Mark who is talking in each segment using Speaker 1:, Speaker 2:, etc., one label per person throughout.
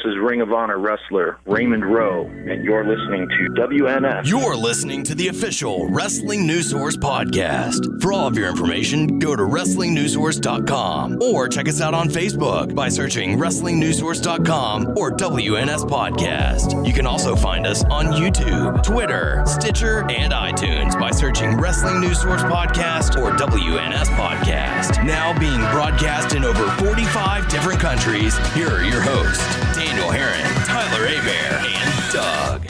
Speaker 1: is Ring of Honor wrestler Raymond Rowe, and you're listening to WNS.
Speaker 2: You're listening to the official Wrestling News Source podcast. For all of your information, go to WrestlingNewsSource.com or check us out on Facebook by searching WrestlingNewsSource.com or WNS Podcast. You can also find us on YouTube, Twitter, Stitcher, and iTunes by searching Wrestling News Source Podcast or WNS Podcast. Now being broadcast in over 45 different countries, here are your hosts, Daniel Herron, Tyler Abear, and Doug.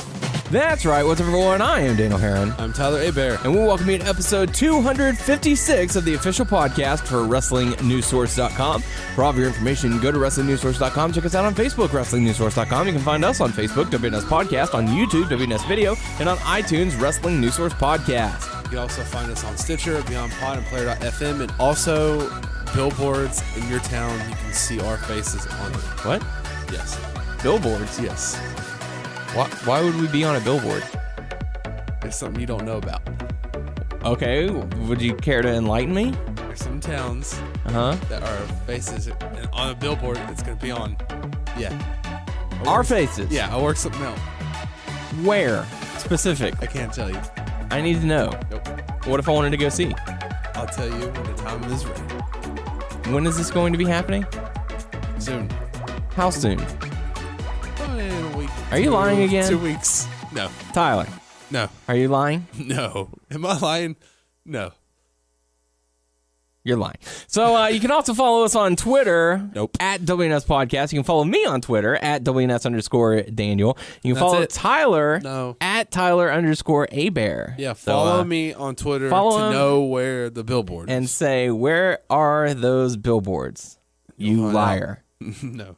Speaker 3: That's right. What's up, everyone? I am Daniel Herron.
Speaker 4: I'm Tyler Abear.
Speaker 3: And we welcome you to episode 256 of the official podcast for WrestlingNewsSource.com. For all of your information, go to WrestlingNewsSource.com. Check us out on Facebook, WrestlingNewsSource.com. You can find us on Facebook, WNS Podcast, on YouTube, WNS Video, and on iTunes, Wrestling News Source Podcast.
Speaker 4: You can also find us on Stitcher, Beyond Pod, and Player.fm, and also billboards in your town. You can see our faces on it.
Speaker 3: What?
Speaker 4: Yes.
Speaker 3: Billboards?
Speaker 4: Yes.
Speaker 3: Why would we be on a billboard?
Speaker 4: There's something you don't know about.
Speaker 3: Okay, would you care to enlighten me?
Speaker 4: There's some towns that our faces, and on a billboard, it's going to be on. Yeah.
Speaker 3: Our faces?
Speaker 4: Yeah, I work something out.
Speaker 3: Where? Specific?
Speaker 4: I can't tell you.
Speaker 3: I need to know.
Speaker 4: Nope.
Speaker 3: What if I wanted to go see?
Speaker 4: I'll tell you when the time is ready.
Speaker 3: When is this going to be happening?
Speaker 4: Soon.
Speaker 3: How soon?
Speaker 4: In a week.
Speaker 3: Are you lying again?
Speaker 4: 2 weeks. No.
Speaker 3: Tyler.
Speaker 4: No.
Speaker 3: Are you lying?
Speaker 4: No. Am I lying? No.
Speaker 3: You're lying. So you can also follow us on Twitter
Speaker 4: Nope.
Speaker 3: at WNS Podcast. You can follow me on Twitter at WNS_Daniel. You can follow Tyler at Tyler_Abear.
Speaker 4: Yeah, follow me on Twitter to know where the billboard is.
Speaker 3: And say, where are those billboards? You liar.
Speaker 4: No.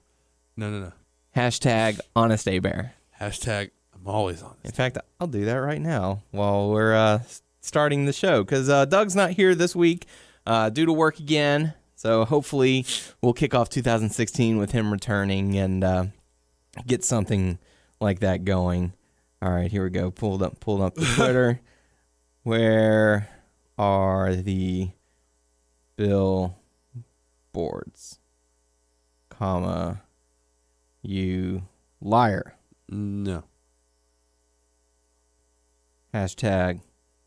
Speaker 3: Hashtag Honest Abear.
Speaker 4: Hashtag I'm always honest.
Speaker 3: In fact, I'll do that right now while we're starting the show, because Doug's not here this week due to work again. So hopefully we'll kick off 2016 with him returning and get something like that going. All right, here we go. Pulled up the Twitter. Where are the billboards? Comma. You liar.
Speaker 4: No.
Speaker 3: Hashtag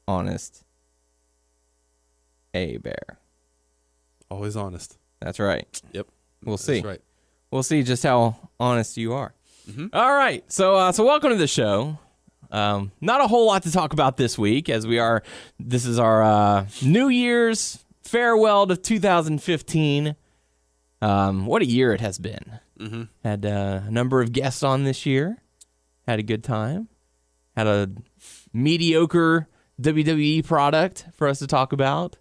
Speaker 3: honest Abear.
Speaker 4: Always honest.
Speaker 3: That's right.
Speaker 4: Yep.
Speaker 3: We'll see.
Speaker 4: That's right.
Speaker 3: We'll see just how honest you are.
Speaker 4: Mm-hmm.
Speaker 3: All right. So welcome to the show. Not a whole lot to talk about this week, as this is our New Year's farewell to 2015. What a year it has been.
Speaker 4: Mm-hmm.
Speaker 3: Had a number of guests on this year. Had a good time. Had a mediocre WWE product for us to talk about.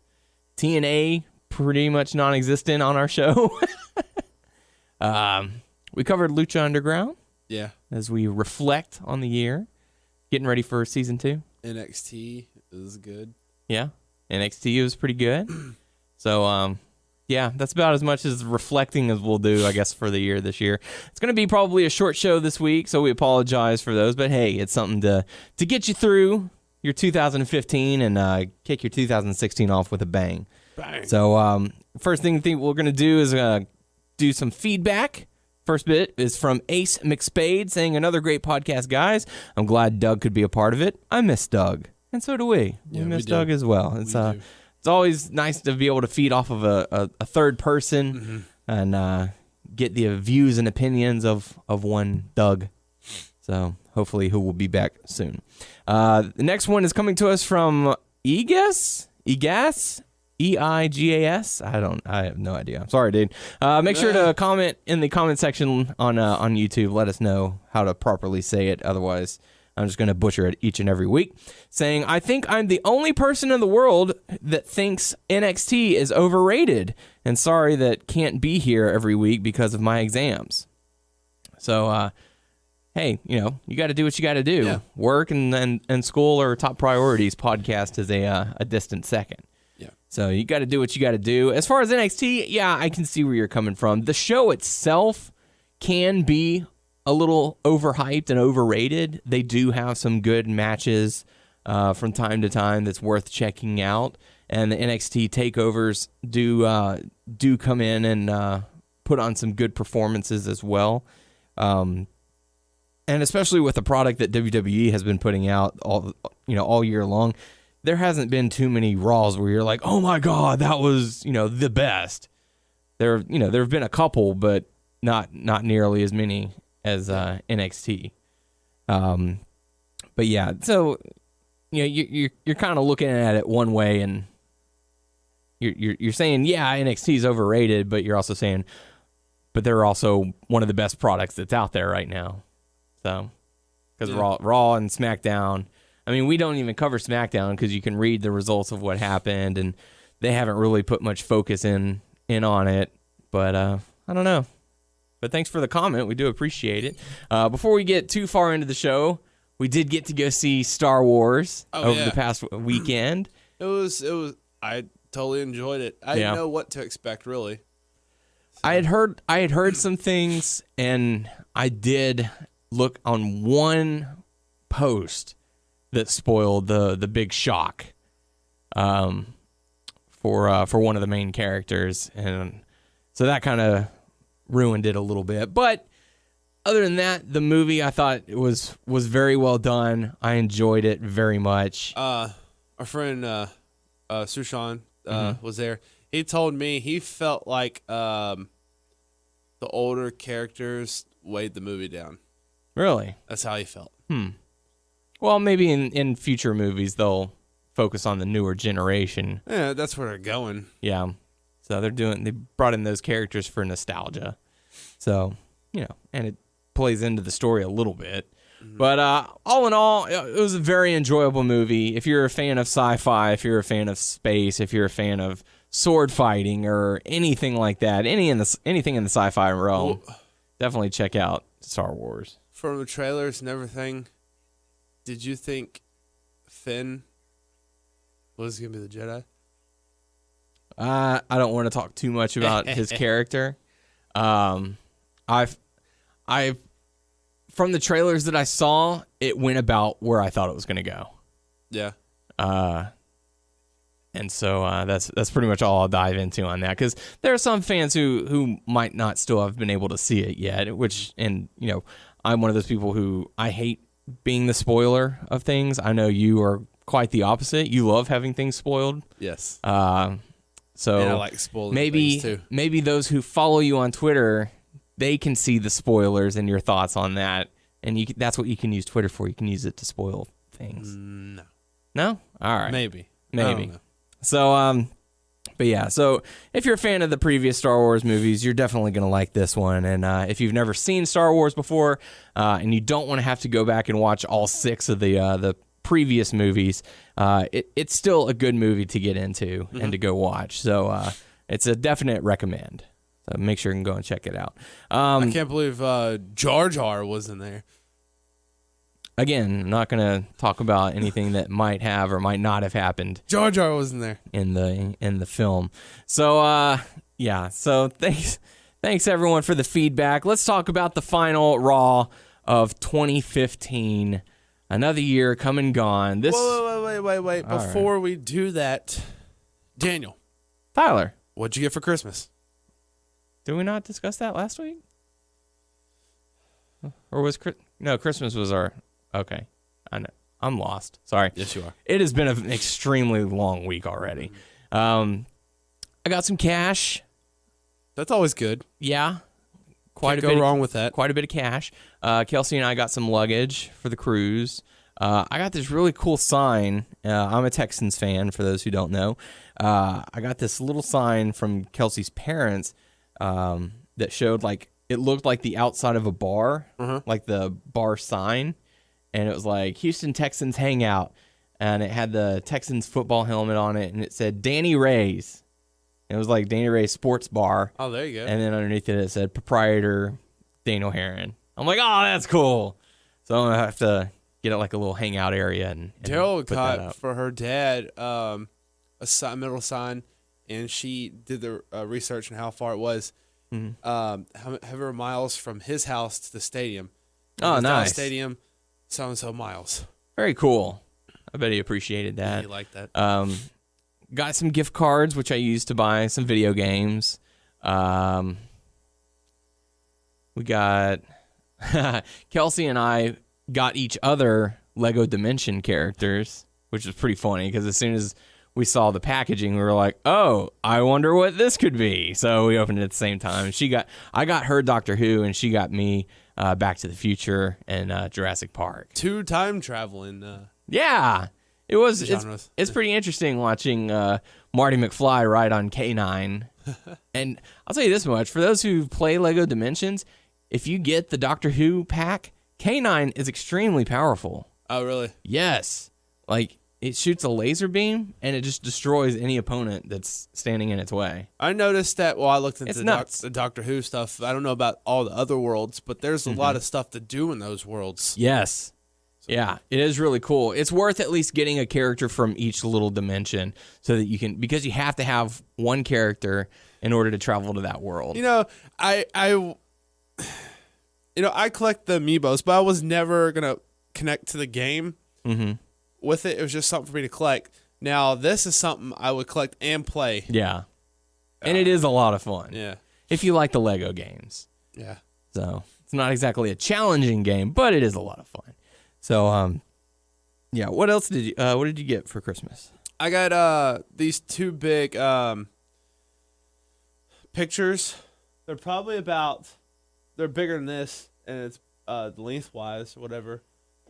Speaker 3: TNA, pretty much non-existent on our show. We covered Lucha Underground.
Speaker 4: Yeah.
Speaker 3: As we reflect on the year. Getting ready for season 2.
Speaker 4: NXT is good.
Speaker 3: Yeah. NXT was pretty good. So, yeah, that's about as much as reflecting as we'll do, I guess, for the year this year. It's going to be probably a short show this week, so we apologize for those. But, hey, it's something to get you through your 2015 and kick your 2016 off with a bang.
Speaker 4: Bang.
Speaker 3: So, first thing we're going to do is do some feedback. First bit is from Ace McSpade saying, another great podcast, guys. I'm glad Doug could be a part of it. I miss Doug. And so do we. We miss Doug as well. It's always nice to be able to feed off of a third person and get the views and opinions of one Doug. So hopefully he will be back soon. The next one is coming to us from Eigas? E-I-G-A-S? I have no idea. I'm sorry, dude. Make sure to comment in the comment section on YouTube. Let us know how to properly say it. Otherwise, I'm just going to butcher it each and every week. Saying, I think I'm the only person in the world that thinks NXT is overrated. And sorry that can't be here every week because of my exams. So, hey, you got to do what you got to do. Yeah. Work and school are top priorities. Podcast is a distant second. So you got to do what you got to do. As far as NXT, yeah, I can see where you're coming from. The show itself can be a little overhyped and overrated. They do have some good matches from time to time that's worth checking out. And the NXT takeovers do come in and put on some good performances as well. And especially with the product that WWE has been putting out all year long, there hasn't been too many Raws where you're like, oh my God, that was, the best. There have been a couple, but not nearly as many as NXT. But yeah, so you're kind of looking at it one way, and you're saying, yeah, NXT is overrated, but you're also saying, but they're also one of the best products that's out there right now. So, because Raw and SmackDown, I mean, we don't even cover SmackDown because you can read the results of what happened, and they haven't really put much focus in on it. But I don't know. But thanks for the comment. We do appreciate it. Before we get too far into the show, we did get to go see Star Wars over the past weekend.
Speaker 4: It was. I totally enjoyed it. I didn't know what to expect, really. So.
Speaker 3: I had heard some things, and I did look on one post that spoiled the big shock for one of the main characters, and so that kind of ruined it a little bit. But other than that, the movie I thought it was very well done. I enjoyed it very much.
Speaker 4: Our friend Sushan was there. He told me he felt like the older characters weighed the movie down.
Speaker 3: Really?
Speaker 4: That's how he felt.
Speaker 3: Well, maybe in future movies they'll focus on the newer generation.
Speaker 4: Yeah, that's where they're going.
Speaker 3: Yeah. So they brought in those characters for nostalgia. So, and it plays into the story a little bit. Mm-hmm. But all in all, it was a very enjoyable movie. If you're a fan of sci-fi, if you're a fan of space, if you're a fan of sword fighting or anything like that, anything in the sci-fi realm, definitely check out Star Wars.
Speaker 4: From the trailers and everything, did you think Finn was going to be the Jedi?
Speaker 3: I don't want to talk too much about his character. I've from the trailers that I saw, it went about where I thought it was going to go.
Speaker 4: Yeah.
Speaker 3: And so that's pretty much all I'll dive into on that, because there are some fans who might not still have been able to see it yet. I'm one of those people who I hate being the spoiler of things. I know you are quite the opposite. You love having things spoiled.
Speaker 4: Yes.
Speaker 3: So
Speaker 4: and I like spoiling things too.
Speaker 3: Maybe those who follow you on Twitter, they can see the spoilers and your thoughts on that, and that's what you can use Twitter for. You can use it to spoil things. No? All right.
Speaker 4: Maybe.
Speaker 3: So, but yeah, so if you're a fan of the previous Star Wars movies, you're definitely going to like this one. And if you've never seen Star Wars before, and you don't want to have to go back and watch all 6 of the previous movies, it's still a good movie to get into and to go watch. So it's a definite recommend. So make sure you can go and check it out.
Speaker 4: I can't believe Jar Jar was in there.
Speaker 3: Again, I'm not going to talk about anything that might have or might not have happened.
Speaker 4: Jar Jar was in there
Speaker 3: in the film. So yeah. So thanks everyone for the feedback. Let's talk about the final Raw of 2015. Another year come and gone.
Speaker 4: Wait. Before we do that, Daniel.
Speaker 3: Tyler.
Speaker 4: What'd you get for Christmas?
Speaker 3: Did we not discuss that last week? Or was Christmas was our... Okay. I know. I'm lost. Sorry.
Speaker 4: Yes, you are.
Speaker 3: It has been an extremely long week already. I got some cash.
Speaker 4: That's always good.
Speaker 3: Yeah.
Speaker 4: Can't go wrong with that.
Speaker 3: Quite a bit of cash. Kelsey and I got some luggage for the cruise. I got this really cool sign. I'm a Texans fan, for those who don't know. I got this little sign from Kelsey's parents that showed, like, it looked like the outside of a bar, like the bar sign. And it was like, Houston Texans Hangout. And it had the Texans football helmet on it. And it said, Danny Ray's. It was like Danny Ray's Sports Bar.
Speaker 4: Oh, there you go.
Speaker 3: And then underneath it said, proprietor Daniel Herron. I'm like, oh, that's cool. So I'm going to have to get it like a little hangout area. And
Speaker 4: Daryl
Speaker 3: put
Speaker 4: got
Speaker 3: that up.
Speaker 4: for her dad a middle sign. And she did the research on how far it was. However miles from his house to the stadium.
Speaker 3: Oh, nice.
Speaker 4: Stadium, so miles.
Speaker 3: Very cool. I bet he appreciated that.
Speaker 4: Yeah, he liked that.
Speaker 3: Got some gift cards, which I used to buy some video games. We got Kelsey and I got each other Lego Dimension characters, which was pretty funny because as soon as we saw the packaging, we were like, "Oh, I wonder what this could be." So we opened it at the same time. I got her Doctor Who, and she got me Back to the Future and Jurassic Park.
Speaker 4: 2 time traveling.
Speaker 3: Yeah, it was.
Speaker 4: Genres.
Speaker 3: It's pretty interesting watching Marty McFly ride on K9. And I'll tell you this much: for those who play Lego Dimensions, if you get the Doctor Who pack, K9 is extremely powerful.
Speaker 4: Oh, really?
Speaker 3: Yes, like. It shoots a laser beam, and it just destroys any opponent that's standing in its way.
Speaker 4: I noticed that while I looked into
Speaker 3: nuts.
Speaker 4: the Doctor Who stuff. I don't know about all the other worlds, but there's a lot of stuff to do in those worlds.
Speaker 3: Yes. Yeah, it is really cool. It's worth at least getting a character from each little dimension so that you can, because you have to have one character in order to travel to that world.
Speaker 4: You know, I collect the amiibos, but I was never gonna connect to the game.
Speaker 3: Mm-hmm.
Speaker 4: With it was just something for me to collect. Now this is something I would collect and play.
Speaker 3: Yeah, and it is a lot of fun.
Speaker 4: Yeah,
Speaker 3: if you like the Lego games.
Speaker 4: Yeah.
Speaker 3: So it's not exactly a challenging game, but it is a lot of fun. So yeah. What else did you? What did you get for Christmas?
Speaker 4: I got these 2 big pictures. They're probably they're bigger than this, and it's lengthwise or whatever.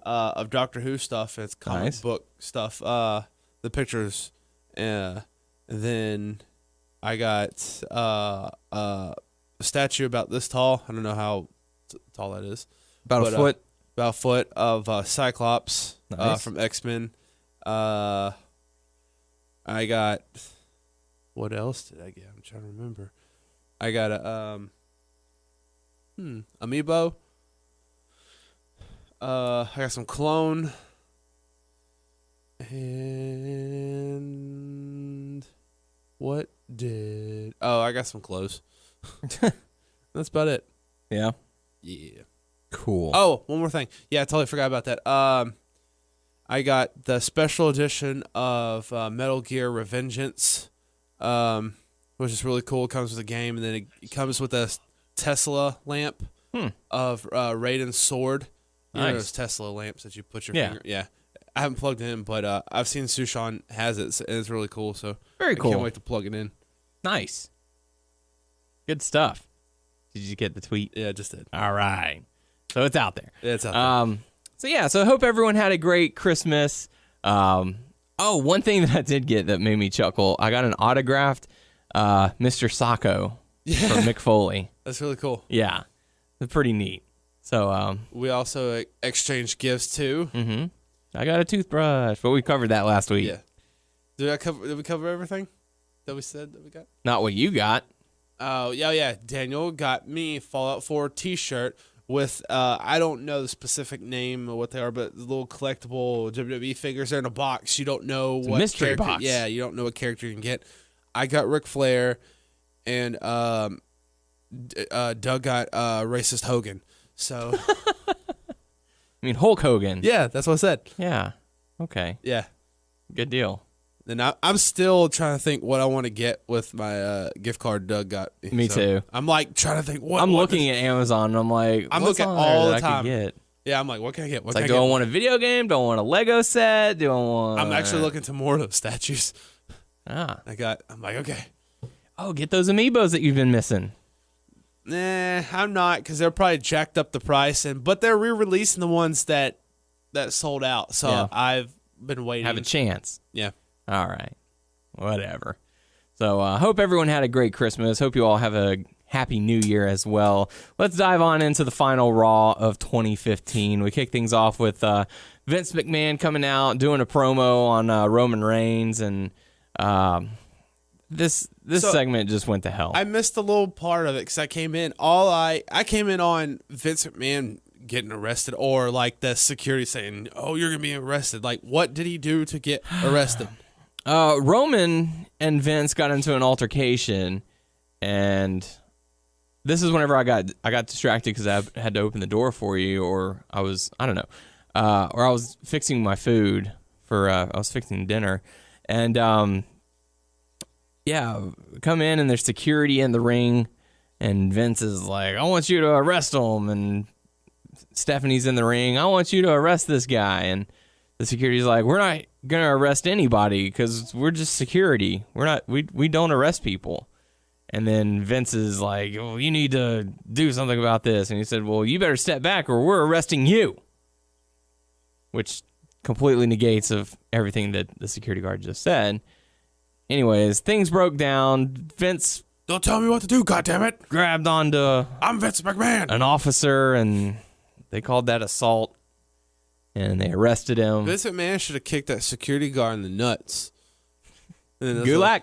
Speaker 4: Of Doctor Who stuff. It's comic book stuff. The pictures. And then I got a statue about this tall. I don't know how tall that is.
Speaker 3: About a foot.
Speaker 4: About a foot of Cyclops from X-Men. I got... What else did I get? I'm trying to remember. I got a amiibo. I got some clone. And what did... Oh, I got some clothes. That's about it.
Speaker 3: Yeah.
Speaker 4: Yeah.
Speaker 3: Cool.
Speaker 4: Oh, one more thing. Yeah, I totally forgot about that. I got the special edition of Metal Gear Revengeance, which is really cool. It comes with a game, and then it comes with a Tesla lamp of Raiden's sword. You know those Tesla lamps that you put your finger. Yeah. I haven't plugged it in, but I've seen Sushan has it, and it's really cool. So
Speaker 3: very cool.
Speaker 4: I can't wait to plug it in.
Speaker 3: Nice. Good stuff. Did you get the tweet?
Speaker 4: Yeah, I just did.
Speaker 3: All right. So it's out there.
Speaker 4: Yeah, it's out there.
Speaker 3: So yeah, so I hope everyone had a great Christmas. One thing that I did get that made me chuckle, I got an autographed Mr. Sacco from Mick Foley.
Speaker 4: That's really cool.
Speaker 3: Yeah. It's pretty neat. So
Speaker 4: we also exchanged gifts too.
Speaker 3: Mm-hmm. I got a toothbrush, but we covered that last week.
Speaker 4: Yeah. Did we cover everything that we said that we got?
Speaker 3: Not what you got.
Speaker 4: Oh, yeah. Daniel got me Fallout 4 t-shirt with, I don't know the specific name of what they are, but the little collectible WWE figures. They're in a box. You don't know what
Speaker 3: mystery box.
Speaker 4: Yeah, you don't know what character you can get. I got Ric Flair, and Doug got racist Hogan. So,
Speaker 3: I mean, Hulk Hogan.
Speaker 4: Yeah, that's what I said.
Speaker 3: Yeah. Okay.
Speaker 4: Yeah.
Speaker 3: Good deal.
Speaker 4: And I'm still trying to think what I want to get with my gift card Doug got.
Speaker 3: Me too.
Speaker 4: I'm like trying to think what.
Speaker 3: I'm looking at Amazon and I'm like,
Speaker 4: I'm
Speaker 3: what's
Speaker 4: looking
Speaker 3: on
Speaker 4: all
Speaker 3: there
Speaker 4: the
Speaker 3: that I
Speaker 4: time.
Speaker 3: could get?
Speaker 4: Yeah, I'm like, what can I get? What
Speaker 3: It's
Speaker 4: can
Speaker 3: like,
Speaker 4: I
Speaker 3: do
Speaker 4: get?
Speaker 3: I want a video game? Do I want a Lego set? Do I want...
Speaker 4: I'm actually looking to more of those statues.
Speaker 3: I'm
Speaker 4: like, okay.
Speaker 3: Oh, get those amiibos that you've been missing.
Speaker 4: Nah, I'm not, because they're probably jacked up the price, but they're re-releasing the ones that sold out. So
Speaker 3: Yeah.
Speaker 4: I've been waiting.
Speaker 3: Have a chance.
Speaker 4: Yeah.
Speaker 3: All right. Whatever. So I hope everyone had a great Christmas. Hope you all have a happy new year as well. Let's dive on into the final Raw of 2015. We kick things off with Vince McMahon coming out, doing a promo on Roman Reigns, and this segment just went to hell.
Speaker 4: I missed a little part of it because I came in. I came in on Vince McMahon getting arrested, or like the security saying, "Oh, you're gonna be arrested." Like, what did he do to get arrested?
Speaker 3: Roman and Vince got into an altercation, and this is whenever I got distracted because I had to open the door for you, or I don't know, or I was fixing my food for I was fixing dinner, and come in and there's security in the ring, and Vince is like, "I want you to arrest him," and Stephanie's in the ring. I want you to arrest this guy. And the security's like, we're not going to arrest anybody because we're just security. We don't arrest people. And then Vince is like, oh, you need to do something about this. And he said, well, you better step back or we're arresting you. Which completely negates of everything that the security guard just said. Anyways, things broke down. Vince...
Speaker 4: Don't tell me what to do, goddammit.
Speaker 3: Grabbed onto...
Speaker 4: I'm Vince McMahon.
Speaker 3: An officer, and they called that assault. And they arrested him.
Speaker 4: Vince McMahon should have kicked that security guard in the nuts.
Speaker 3: Gulak?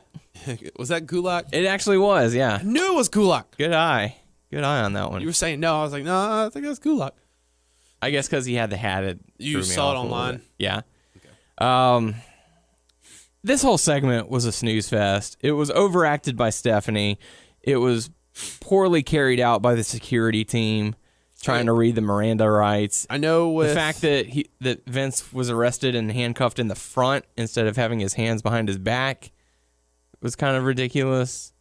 Speaker 4: Was that Gulak?
Speaker 3: It actually was, yeah.
Speaker 4: I knew it was Gulak.
Speaker 3: Good eye on that one.
Speaker 4: You were saying no. I was like, no, I think that's Gulak.
Speaker 3: I guess because he had the hat.
Speaker 4: You saw it online?
Speaker 3: Yeah. Okay. This whole segment was a snooze fest. It was overacted by Stephanie. It was poorly carried out by the security team trying to read the Miranda rights.
Speaker 4: I know
Speaker 3: the fact that Vince was arrested and handcuffed in the front instead of having his hands behind his back was kind of ridiculous.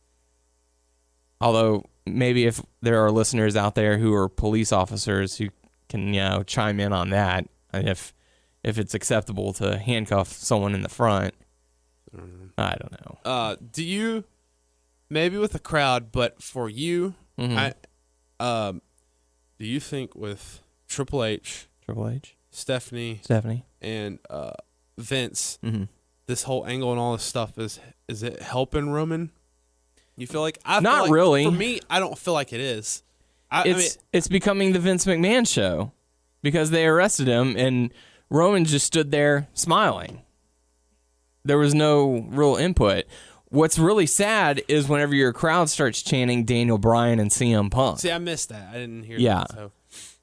Speaker 3: Although maybe if there are listeners out there who are police officers who can chime in on that, and if it's acceptable to handcuff someone in the front. I don't know.
Speaker 4: Do you, maybe with the crowd, but for you, do you think with Triple H, Stephanie, and Vince, this whole angle and all this stuff is it helping Roman? You feel like
Speaker 3: not really.
Speaker 4: For me, I don't feel like it is.
Speaker 3: It's becoming the Vince McMahon show because they arrested him and Roman just stood there smiling. There was no real input. What's really sad is whenever your crowd starts chanting Daniel Bryan and CM Punk.
Speaker 4: See, I missed that. I didn't hear that.
Speaker 3: Yeah.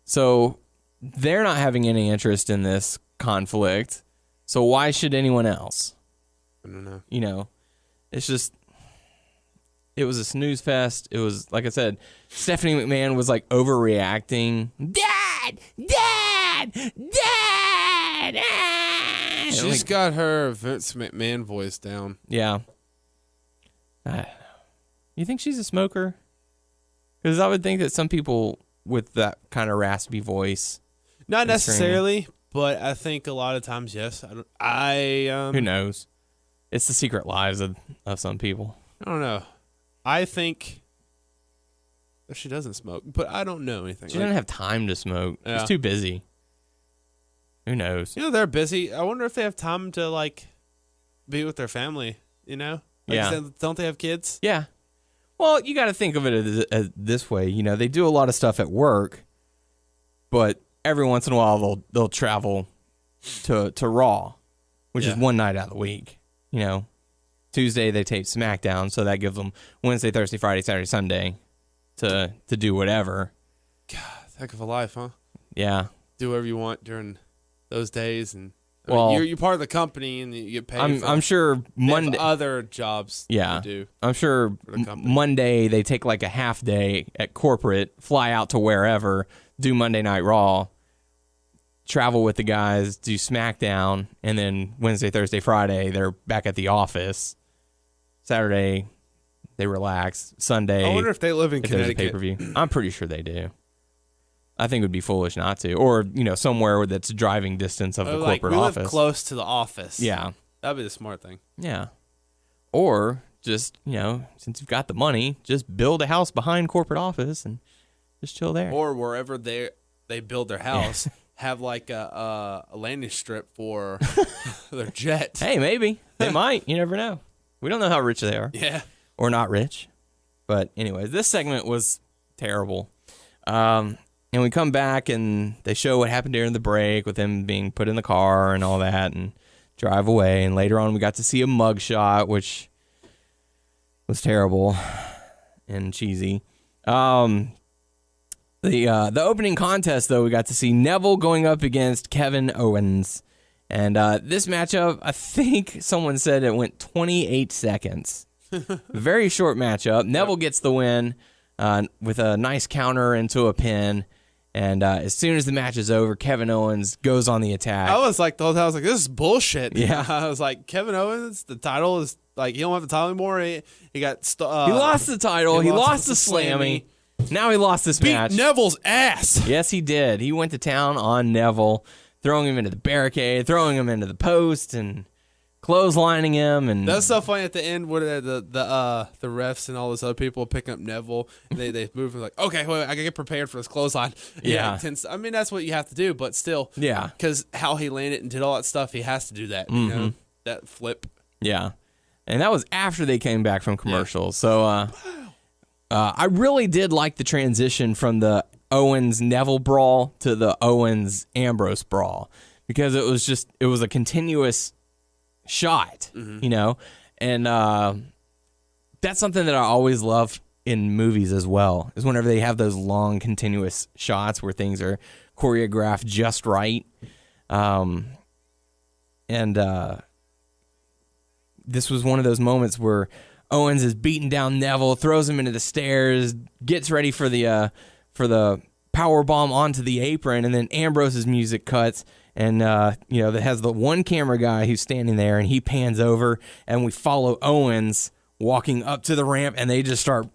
Speaker 3: So they're not having any interest in this conflict. So why should anyone else?
Speaker 4: I don't know.
Speaker 3: It's just, it was a snooze fest. It was, like I said, Stephanie McMahon was like overreacting. Dad!
Speaker 4: She's got her Vince McMahon voice down.
Speaker 3: Yeah. You think she's a smoker? Because I would think that some people with that kind of raspy voice.
Speaker 4: Not necessarily, but I think a lot of times, yes.
Speaker 3: Who knows? It's the secret lives of some people.
Speaker 4: I don't know. I think she doesn't smoke, but I don't know anything.
Speaker 3: She doesn't have time to smoke. Yeah. She's too busy. Who knows?
Speaker 4: They're busy. I wonder if they have time to, be with their family,
Speaker 3: Yeah.
Speaker 4: Don't they have kids?
Speaker 3: Yeah. Well, you got to think of it as this way. They do a lot of stuff at work, but every once in a while they'll travel to Raw, which is one night out of the week. Tuesday they tape SmackDown, so that gives them Wednesday, Thursday, Friday, Saturday, Sunday to do whatever.
Speaker 4: God, heck of a life, huh?
Speaker 3: Yeah.
Speaker 4: Do whatever you want during those days, and you're part of the company, and you get paid.
Speaker 3: I'm sure Monday
Speaker 4: other jobs.
Speaker 3: Yeah,
Speaker 4: to do
Speaker 3: I'm sure Monday they take like a half day at corporate, fly out to wherever, do Monday Night Raw, travel with the guys, do SmackDown, and then Wednesday, Thursday, Friday they're back at the office. Saturday they relax. Sunday,
Speaker 4: I wonder if they live in Connecticut.
Speaker 3: Pay-per-view. I'm pretty sure they do. I think it would be foolish not to. Or, somewhere that's driving distance of the corporate office.
Speaker 4: We live close to the office.
Speaker 3: Yeah.
Speaker 4: That'd be the smart thing.
Speaker 3: Yeah. Or just, since you've got the money, just build a house behind corporate office and just chill there.
Speaker 4: Or wherever they build their house, have a landing strip for their jet.
Speaker 3: Hey, maybe. They might. You never know. We don't know how rich they are.
Speaker 4: Yeah.
Speaker 3: Or not rich. But anyways, this segment was terrible. And we come back and they show what happened during the break with him being put in the car and all that and drive away. And later on we got to see a mugshot, which was terrible and cheesy. The opening contest, though, we got to see Neville going up against Kevin Owens. And this matchup, I think someone said it went 28 seconds. Very short matchup. Neville gets the win with a nice counter into a pin. And as soon as the match is over, Kevin Owens goes on the attack.
Speaker 4: I was like, this is bullshit.
Speaker 3: Yeah.
Speaker 4: I was like, Kevin Owens, the title is he don't have the title anymore. He got
Speaker 3: he lost the title. He lost the Slammy. Now he lost this
Speaker 4: Beat
Speaker 3: match.
Speaker 4: Neville's ass.
Speaker 3: Yes, he did. He went to town on Neville, throwing him into the barricade, throwing him into the post, and clotheslining him. And
Speaker 4: That's so funny at the end where the refs and all those other people picking up Neville. And they move and like, okay, wait, I gotta get prepared for this clothesline.
Speaker 3: Yeah.
Speaker 4: I mean, that's what you have to do, but still.
Speaker 3: Yeah.
Speaker 4: Because how he landed and did all that stuff, he has to do that. You know, that flip.
Speaker 3: Yeah. And that was after they came back from commercials. So I really did like the transition from the Owens-Neville brawl to the Owens-Ambrose brawl because it was a continuous shot, you know? And that's something that I always love in movies as well, is whenever they have those long continuous shots where things are choreographed just right. This was one of those moments where Owens is beating down Neville, throws him into the stairs, gets ready for the power bomb onto the apron, and then Ambrose's music cuts, and that has the one camera guy who's standing there, and he pans over, and we follow Owens walking up to the ramp, and they just start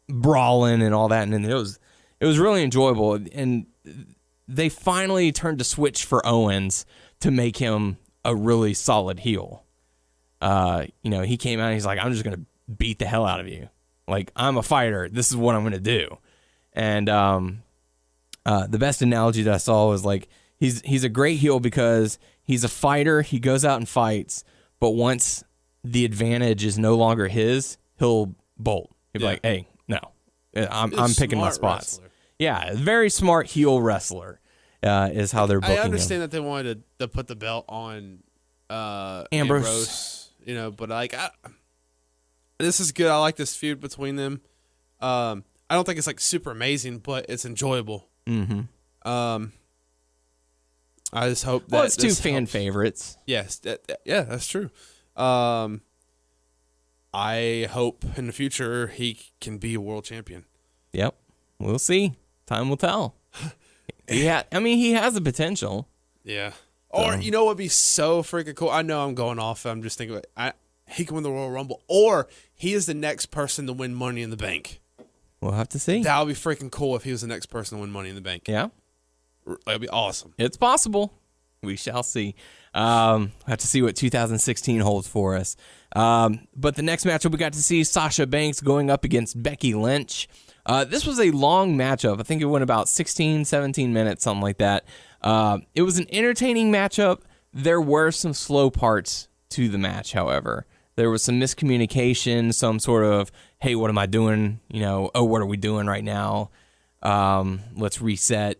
Speaker 3: brawling and all that, and then it was really enjoyable, and they finally turned to switch for Owens to make him a really solid heel. He came out and he's like, I'm just going to beat the hell out of you. Like, I'm a fighter. This is what I'm going to do. And the best analogy that I saw was like, he's a great heel because he's a fighter. He goes out and fights. But once the advantage is no longer his, he'll bolt. He'll be like, hey, no, I'm picking my spots.
Speaker 4: Wrestler.
Speaker 3: Yeah, very smart heel wrestler is how they're booking him.
Speaker 4: I understand that they wanted to put the belt on
Speaker 3: Ambrose.
Speaker 4: But like, this is good. I like this feud between them. I don't think it's like super amazing, but it's enjoyable.
Speaker 3: Mm-hmm.
Speaker 4: I just hope that
Speaker 3: it's two fan favorites.
Speaker 4: Yes, that's true. I hope in the future he can be a world champion.
Speaker 3: Yep, we'll see. Time will tell. He has the potential.
Speaker 4: Yeah. Or, you know what would be so freaking cool? I know I'm going off. I'm just thinking, he can win the Royal Rumble. Or he is the next person to win Money in the Bank.
Speaker 3: We'll have to see.
Speaker 4: That would be freaking cool if he was the next person to win Money in the Bank.
Speaker 3: Yeah.
Speaker 4: That would be awesome.
Speaker 3: It's possible. We shall see. Have to see what 2016 holds for us. But the next matchup, we got to see Sasha Banks going up against Becky Lynch. This was a long matchup. I think it went about 16, 17 minutes, something like that. It was an entertaining matchup. There were some slow parts to the match, however. There was some miscommunication, some sort of, hey, what am I doing? What are we doing right now? Let's reset.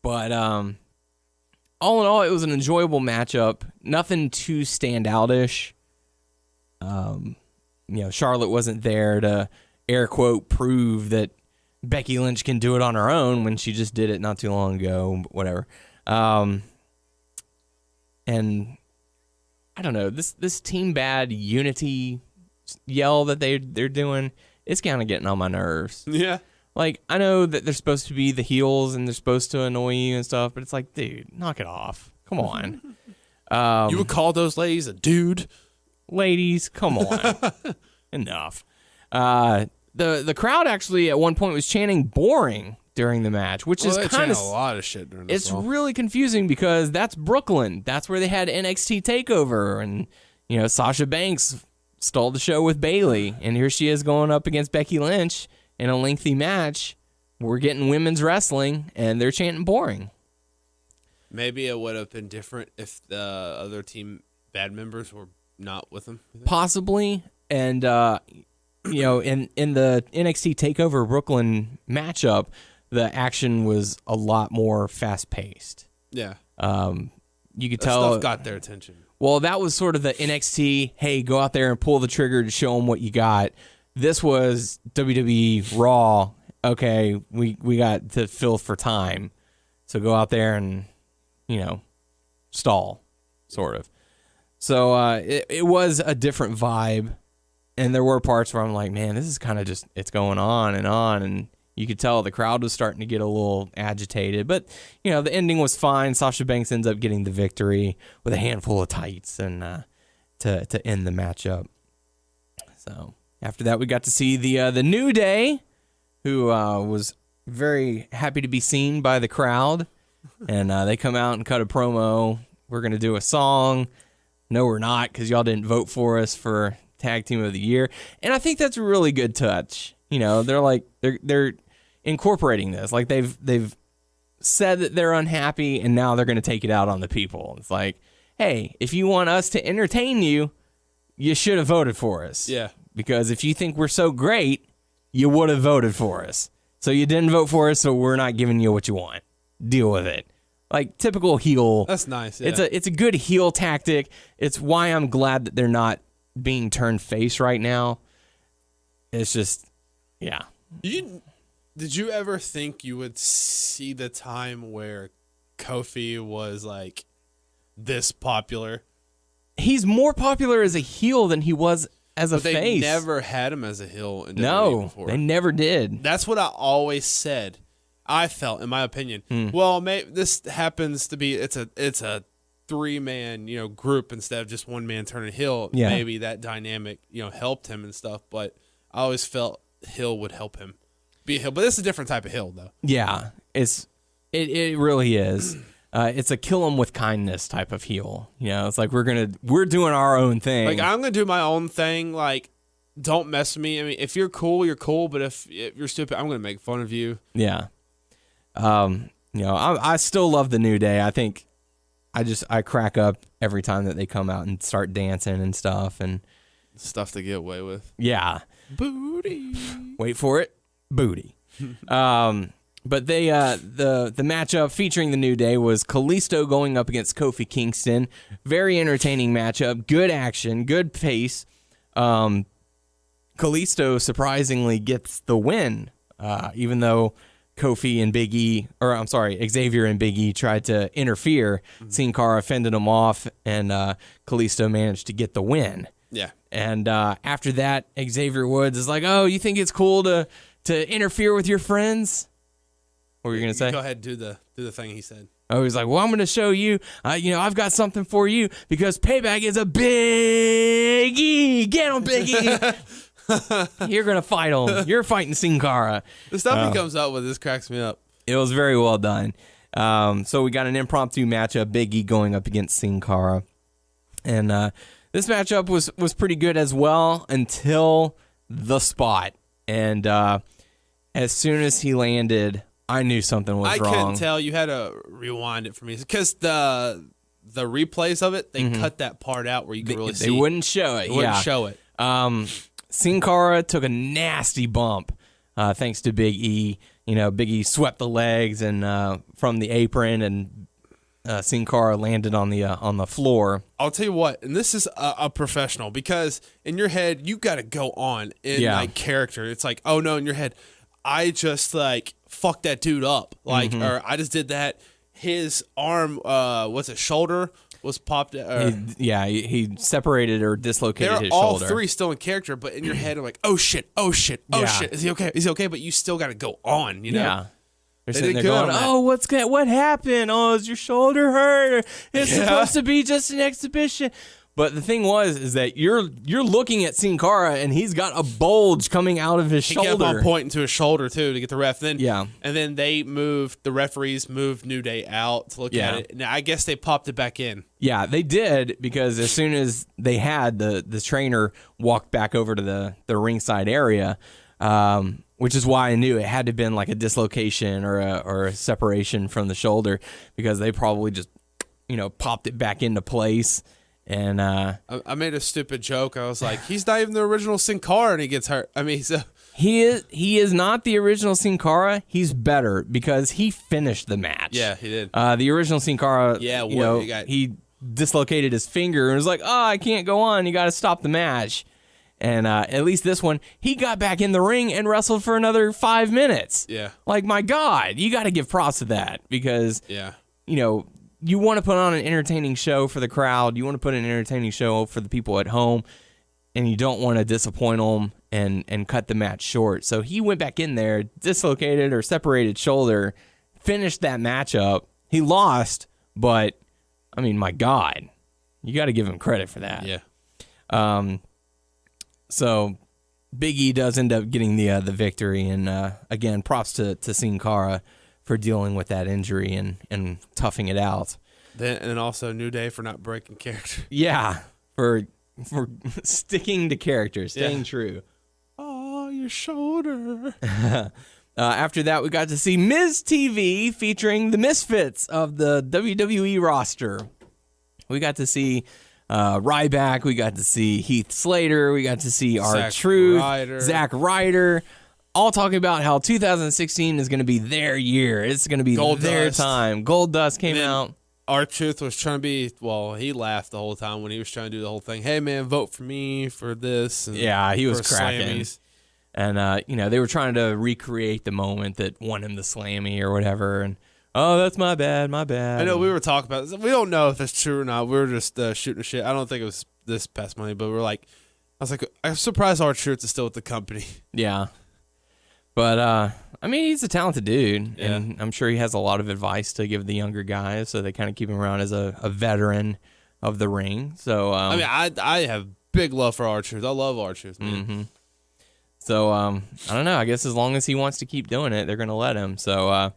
Speaker 3: But all in all, it was an enjoyable matchup. Nothing too standout-ish. Charlotte wasn't there to, air quote, prove that Becky Lynch can do it on her own when she just did it not too long ago, whatever. And I don't know, this Team Bad unity yell that they're doing, it's kind of getting on my nerves.
Speaker 4: Yeah.
Speaker 3: Like, I know that they're supposed to be the heels and they're supposed to annoy you and stuff, but it's like, dude, knock it off. Come on.
Speaker 4: You would call those ladies a dude?
Speaker 3: Ladies, come on. Enough. The crowd actually at one point was chanting boring during the match, which is kind of
Speaker 4: a lot of shit during this.
Speaker 3: It's really confusing because that's Brooklyn. That's where they had NXT TakeOver, and Sasha Banks stole the show with Bayley, and here she is going up against Becky Lynch in a lengthy match. We're getting women's wrestling, and they're chanting boring.
Speaker 4: Maybe it would have been different if the other Team Bad members were not with them.
Speaker 3: Possibly, and in the NXT TakeOver Brooklyn matchup, the action was a lot more fast paced.
Speaker 4: Yeah.
Speaker 3: You could
Speaker 4: that
Speaker 3: tell
Speaker 4: stuff got their attention.
Speaker 3: Well, that was sort of the NXT, hey, go out there and pull the trigger to show them what you got. This was WWE Raw. Okay, we got to fill for time. So go out there and, stall, sort of. So it was a different vibe. And there were parts where I'm like, man, this is kind of just, it's going on. And you could tell the crowd was starting to get a little agitated. But, the ending was fine. Sasha Banks ends up getting the victory with a handful of tights and to end the matchup. So after that, we got to see the New Day, who was very happy to be seen by the crowd. And they come out and cut a promo. We're going to do a song. No, we're not, because y'all didn't vote for us for Tag Team of the Year. And I think that's a really good touch. You know, they're incorporating this. Like they've said that they're unhappy, and now they're going to take it out on the people. It's like, hey, if you want us to entertain you, you should have voted for us.
Speaker 4: Yeah.
Speaker 3: Because if you think we're so great, you would have voted for us. So you didn't vote for us, so we're not giving you what you want. Deal with it. Like typical heel.
Speaker 4: That's nice. Yeah.
Speaker 3: It's a good heel tactic. It's why I'm glad that they're not being turned face right now. It's just, yeah.
Speaker 4: Did you ever think you would see the time where Kofi was like this popular?
Speaker 3: He's more popular as a heel than he was as a face.
Speaker 4: They never had him as a heel in WWE before.
Speaker 3: They never did.
Speaker 4: That's what I always said. I felt, in my opinion. Well, this happens to be it's a 3-man group instead of just one man turning heel.
Speaker 3: Yeah.
Speaker 4: Maybe that dynamic helped him and stuff. But I always felt heel would help him be a heel. But this is a different type of heel, though.
Speaker 3: Yeah, it really is. It's a kill 'em with kindness type of heel. It's like we're doing our own thing.
Speaker 4: Like I'm gonna do my own thing. Like don't mess with me. I mean, if you're cool, you're cool. But if you're stupid, I'm gonna make fun of you.
Speaker 3: Yeah. I still love the New Day. I think I crack up every time that they come out and start dancing and stuff and
Speaker 4: stuff to get away with.
Speaker 3: Yeah.
Speaker 4: Booty.
Speaker 3: Wait for it. Booty. But they the matchup featuring the New Day was Kalisto going up against Kofi Kingston. Very entertaining matchup. Good action. Good pace. Kalisto surprisingly gets the win, even though Kofi and Xavier and Big E tried to interfere. Sin Cara fended him off, and Kalisto managed to get the win.
Speaker 4: Yeah.
Speaker 3: And after that, Xavier Woods is like, "Oh, you think it's cool to interfere with your friends?" What were you gonna say?
Speaker 4: Go ahead, do the thing he said.
Speaker 3: Oh, he's like, "Well, I'm gonna show you. I've got something for you because Payback is a Big E. Get him, Big E." You're going to fight him. You're fighting Sin Cara.
Speaker 4: The stuff he comes up with, this cracks me up.
Speaker 3: It was very well done. So we got an impromptu matchup, Big E going up against Sin Cara. And this matchup was pretty good as well until the spot. And as soon as he landed, I knew something was wrong.
Speaker 4: I couldn't tell. You had to rewind it for me. Because the replays of it, they cut that part out where you could really see.
Speaker 3: They wouldn't show it.
Speaker 4: They wouldn't show it.
Speaker 3: Sin Cara took a nasty bump thanks to Big E. Big E swept the legs and from the apron, and Sin Cara landed on the floor.
Speaker 4: I'll tell you what, and this is a professional, because in your head you got to go on in like character. It's like, oh no, in your head, I just like fucked that dude up, like, or I just did that. His arm, shoulder was popped.
Speaker 3: He separated or dislocated his
Speaker 4: all
Speaker 3: shoulder.
Speaker 4: All three still in character, but in your head, I'm like, oh shit. Is he okay? Is he okay? But you still got to go on,
Speaker 3: Yeah. They're
Speaker 4: They
Speaker 3: sitting there
Speaker 4: did good
Speaker 3: going,
Speaker 4: on that.
Speaker 3: what happened? Oh, is your shoulder hurt? It's supposed to be just an exhibition. But the thing is that you're looking at Sin Cara, and he's got a bulge coming out of his shoulder.
Speaker 4: He kept on pointing to his shoulder too to get the ref. And then the referees moved New Day out to look at it. Now I guess they popped it back in. Yeah,
Speaker 3: they did, because as soon as they had the trainer walk back over to the ringside area, which is why I knew it had to have been like a dislocation or a separation from the shoulder, because they probably just popped it back into place. And
Speaker 4: I made a stupid joke. I was like, he's not even the original Sin Cara, and he gets hurt. I mean,
Speaker 3: he is not the original Sin Cara. He's better because he finished the match.
Speaker 4: Yeah, he did.
Speaker 3: The original Sin Cara, he dislocated his finger and was like, "Oh, I can't go on. You got to stop the match." And at least this one, he got back in the ring and wrestled for another 5 minutes.
Speaker 4: Yeah.
Speaker 3: Like, my God, you got to give props to that, because you want to put on an entertaining show for the crowd. You want to put an entertaining show for the people at home, and you don't want to disappoint them and cut the match short. So he went back in there, dislocated or separated shoulder, finished that matchup. He lost, but, I mean, my God, you got to give him credit for that.
Speaker 4: Yeah.
Speaker 3: So Big E does end up getting the victory, and again, props to Sin Cara for dealing with that injury and toughing it out.
Speaker 4: And also New Day for not breaking character.
Speaker 3: Yeah, for sticking to character, staying true.
Speaker 4: Oh, your shoulder.
Speaker 3: After that, we got to see Miz TV featuring the Misfits of the WWE roster. We got to see Ryback. We got to see Heath Slater. We got to see R-Truth, Zack Ryder, all talking about how 2016 is going to be their year. It's going to be their time. Gold Dust came out.
Speaker 4: R-Truth was trying to be, he laughed the whole time when he was trying to do the whole thing. Hey, man, vote for me for this. And
Speaker 3: yeah, he was cracking.
Speaker 4: Slammies.
Speaker 3: And, they were trying to recreate the moment that won him the Slammy or whatever. And, oh, that's my bad.
Speaker 4: I know we were talking about this. We don't know if it's true or not. We were just shooting shit. I don't think it was this past Monday, but I'm surprised R-Truth is still with the company.
Speaker 3: Yeah. But, he's a talented dude, and I'm sure he has a lot of advice to give the younger guys, so they kind of keep him around as a veteran of the ring. So,
Speaker 4: I have big love for R-Truth. I love R-Truth, man.
Speaker 3: Mm-hmm. So, I don't know. I guess as long as he wants to keep doing it, they're going to let him. So,